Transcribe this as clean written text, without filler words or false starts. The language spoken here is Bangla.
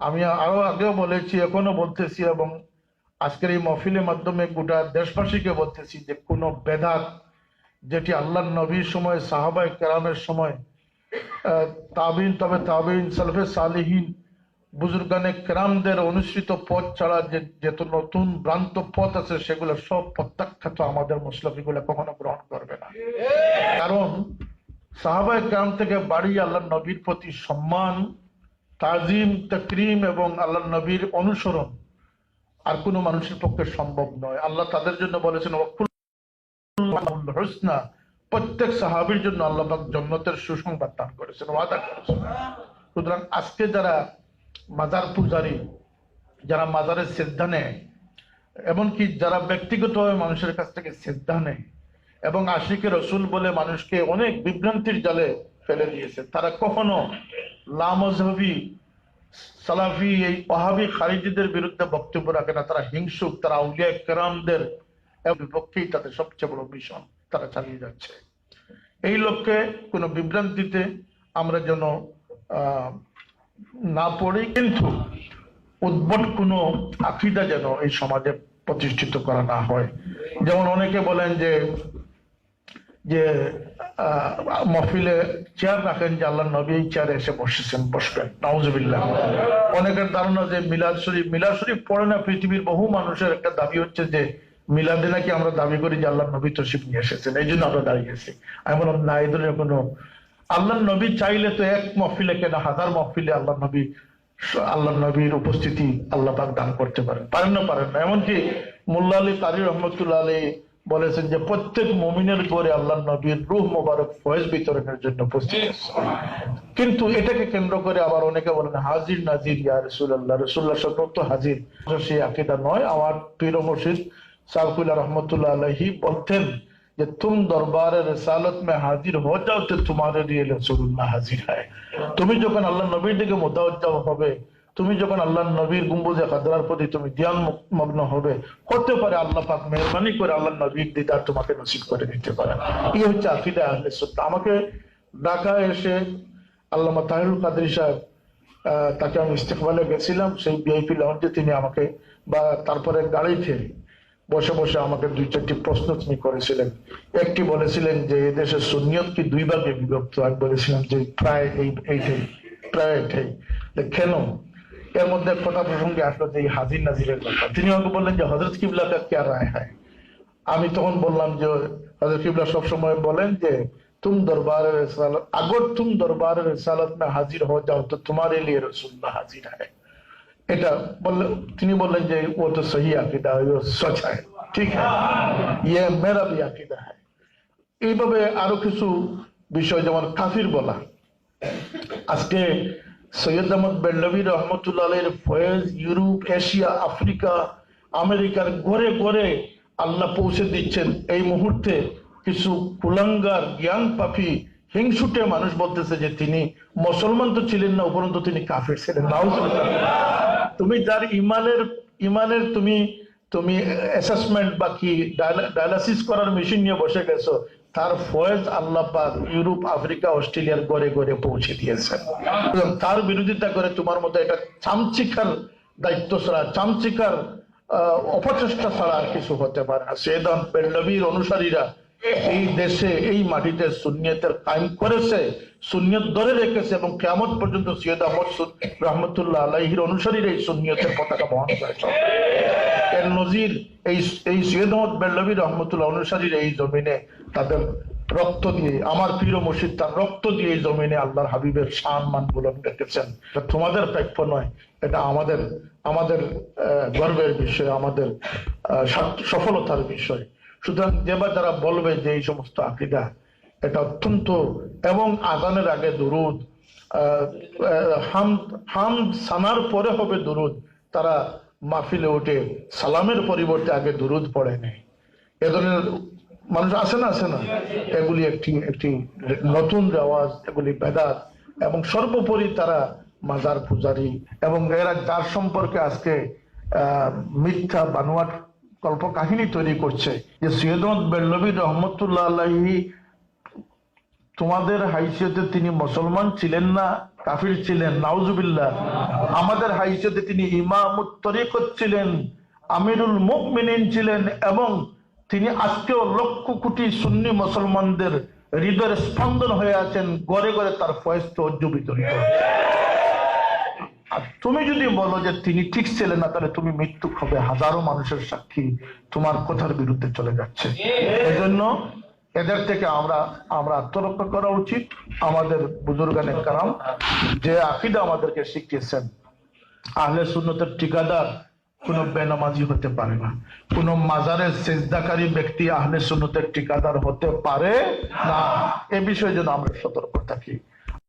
আমি আরো আগেও বলেছি, এখনো বলতেছি, এবং আজকের এই মহফিলের মাধ্যমে গোটা দেশবাসীকে বলতেছি যে কোন বেদাত যেটি আল্লাহর নবীর সময়, সাহাবায়ে কেরামের সময়, তাবিন, তবে তাবিন, সালফে সালিহিন, বুজুর্গানে কেরামদের অনুসৃত পথ ছাড়া যে যত নতুন ভ্রান্ত পথ আছে, সেগুলো সব প্রত্যাখ্যাত আমাদের মুসলিমগুলো কখনো গ্রহণ করবে না। কারণ সাহাবায়ে কেরাম থেকে বাড়ি আল্লাহর নবীর প্রতি সম্মান, তাজিম, তাকরিম এবং আল্লাহ নবীর অনুসরণ আর কোনো মানুষের পক্ষে সম্ভব নয়। আল্লাহ তাদের জন্য বলেছেন হুসনা, প্রত্যেক সাহাবীর জন্য আল্লাহ পাক জান্নাতের সুসংবাদ দান করেছেন, ওয়াদা করেছেন। সুতরাং আজকে যারা মাজার পূজারী, যারা মাজারের শ্রদ্ধা নেয়, এমনকি যারা ব্যক্তিগতভাবে মানুষের কাছ থেকে শ্রদ্ধা নেয় এবং আশিকে রসুল বলে মানুষকে অনেক বিভ্রান্তির জালে ফেলে দিয়েছে, তারা কখনো লামজহবি, সালাফি, এই ওয়াহাবি, খারিজিদের বিরুদ্ধে বক্তব্য রাখে না। তারা হিংসুক, তারা আউলিয়া কেরামদের বিপক্ষেই তাদের সবচেয়ে বড় মিশন তারা চালিয়ে যাচ্ছে। এই লক্ষ্যে কোনো বিভ্রান্তিতে আমরা যেন না পড়ি, কিন্তু উদ্ভট কোনো আকীদা যেন এই সমাজে প্রতিষ্ঠিত করা না হয়। যেমন অনেকে বলেন যে যে মহফিলে চেয়ার রাখেন, যে আল্লাহ নবী এই চেয়ারে এসে বসবেন, নাউজুবিল্লাহ। অনেকের ধারণা যে মিলাদ শরীফ পড়ে না পৃথিবীর বহু মানুষের একটা দাবি হচ্ছে যে মিলাদে নাকি আমরা দাবি করি যে আল্লাহ নবী তশরিফ নিয়ে এসেছেন, এই জন্য আমরা দাঁড়িয়েছি। আমি বললাম না, এই ধরনের কোনো, আল্লাহ নবী চাইলে তো এক মহফিলে কেন হাজার মহফিলে আল্লাহ নবীর উপস্থিতি আল্লাহ পাক দান করতে পারেন না। এমনকি মোল্লা আলী কারি রহমতুল্লাহ আলী বলেছেন যে প্রত্যেক মুমিনের ঘরে আল্লাহ নবীর রূহ মোবারক ফয়েজ বিতরণের জন্য উপস্থিত আছে। কিন্তু এটাকে কেন্দ্র করে আবার অনেকে বলেন হাজির নাজির ইয়া রাসূলুল্লাহ, রাসূলুল্লাহ সর্বত্র হাজির। সেই আকীদা নয়। আমার পীর ও মুর্শিদ সালকুল্লাহ রহমতুল্লাহ আলাইহি বলতেন যে তুম দরবারে রিসালত মে হাজির হো যাও তো তোমারে লিয়ে রাসূলুল্লাহ হাজির হয়। তুমি যখন আল্লাহ নবীর দিকে মুতাওয়াজ্জা হবে, তুমি যখন আল্লাহ নবীর গুম্বুজে খাদরার প্রতি তুমি ধ্যান মগ্ন হবে, হতে পারে আল্লাহ পাক মেহরবানি করে আল্লাহ নবীর দিদার তোমাকে নসিব করে দিতে পারে। এই হচ্ছে আকীদা আহলে সুন্নাহ। আমাকে ঢাকায় এসে আল্লামা তাহিরুল কাদরী সাহেব, তাকে আমি ইস্তেকবালে গেছিলাম, সেই ভিআইপি লঞ্চে তিনি আমাকে, বা তারপরে গাড়িতে বসে বসে আমাকে দুই চারটি প্রশ্ন তিনি করেছিলেন। একটি বলেছিলেন যে এদেশে সুন্নিয়ত কি দুই ভাগে বিভক্ত। আমি বলেছিলাম যে প্রায় এটাই। কেন? এর মধ্যে কথা প্রসঙ্গে আসলো যে হাজির নাজিরের কথা। তিনি আমাকে বললেন যে হযরত কিবলা কা ক্যা রায় হয়। আমি তখন বললাম যে হযরত কিবলা সবসময় বলেন যে तुम दरबार रिसालत, अगर तुम दरबार रिसालत में हाजिर हो जाओ तो तुम्हारे लिए रसूलुल्लाह हाजिर है। এটা বললে তিনি বললেন যে ও তো সহি আকীদা है, वो सच है, ठीक है, ये मेरा भी আকীদা है। এইভাবে আরো কিছু বিষয়, যেমন কাফির বলা। আজকে সৈয়দ আহমদ বেল্লভী রহমতুল্লাহ আলাইহির ফয়েজ ইউরোপ, এশিয়া, আফ্রিকা, আমেরিকার ঘরে ঘরে আল্লাহ পৌঁছে দিচ্ছেন। এই মুহূর্তে কিছু কুলাঙ্গার, জ্ঞান পাপী, হিংসুটে মানুষ বলতেছে যে তিনি মুসলমান তো ছিলেন না, উপরন্তু তিনি কাফির ছিলেন। নাউজুবিল্লাহ। তুমি যার ইমানের তুমি অ্যাসেসমেন্ট বা কি ডায়ালাসিস করার মেশিন নিয়ে বসে গেছো, তার ফয়েজ আল্লাহ পাক ইউরোপ, আফ্রিকা, অস্ট্রেলিয়ার ঘরে ঘরে পৌঁছে দিয়েছেন। তার বিরোধিতা করে তোমার মতো এটা চামচিকার দায়িত্ব ছাড়া, চামচিকার অপচেষ্টা ছাড়া আর কিছু হতে পারে না। সৈয়দ আহমদ বেল্লভীর অনুসারীরা এই দেশে, এই মাটিতে সুন্নিয়তের কায়েম করেছে, সুন্নিয়ত ধরে রেখেছে, এবং কিয়ামত পর্যন্ত সৈয়দ আহমদ রহমতুল্লাহ আলাইহির অনুসারীরা এই সুন্নিয়তের পতাকা বহন করেছে। এর নজির এই সৈয়দ আহমদ বেল্লভী রহমতুল্লাহ অনুসারীরা এই জমিনে তাদের রক্ত দিয়ে, আমার প্রিয় মুর্শিদ তার রক্ত দিয়ে এই জমিনে আল্লাহর হাবিবের শান মান বুলন্দ রেখেছেন। তোমাদের প্রাপ্য নয়, এটা আমাদের গর্বের বিষয়, আমাদের সফলতার বিষয়। সুতরাং যারা বলবে যে এই সমস্ত আকীদা, এটা অত্যন্ত, এবং আযানের আগে দুরুদ, হামদ সানার পরে হবে দুরুদ, তারা মাহফিলে উঠে সালামের পরিবর্তে আগে দুরুদ পড়ে নেয়। এ ধরনের মানুষ আছে না? এগুলি একটি নতুন রেওয়াজ, এগুলি বেদাত, এবং সর্বোপরি তারা মাজার পূজারী, এবং এরা যার সম্পর্কে আজকে মিথ্যা বানোয়াট কল্প কাহিনী তৈরি করছে যে সৈয়দ আহমদ বেল্লভী রহমতুল্লাহ আলাইহি তোমাদের হাইসিয়তে তিনি মুসলমান ছিলেন না কাফির ছিলেন? নাউজুবিল্লাহ। আমাদের হাইসিয়তে তিনি ইমামুত তরিকত ছিলেন, আমিরুল মুমিনিন ছিলেন, এবং তিনি আজকেও লক্ষ কোটি সুন্নি মুসলমানদের হৃদয়ের স্পন্দন হয়ে আছেন, ঘরে ঘরে তার ফয়েজ তওজ্জুহ বিতরিত হচ্ছে। আর তুমি যদি বলো যে তিনি ঠিক ছিলেন না, তাহলে তুমি মৃত্যু হবে, হাজারো মানুষের সাক্ষী তোমার কথার বিরুদ্ধে চলে যাচ্ছে। এজন্য এদের থেকে আমরা আত্মরক্ষা করা উচিত। আমাদের বুজুর্গানে কারাম যে আকীদা আমাদেরকে শিখিয়েছেন, আহলে সুন্নতের ঠিকাদার কোন বেনামাজি হতে পারে না, কোন মাজারের সেজদাকারী ব্যক্তি আহলে সুন্নতের ঠিকাদার হতে পারে না। এ বিষয়ে যেন আমরা সতর্ক থাকি।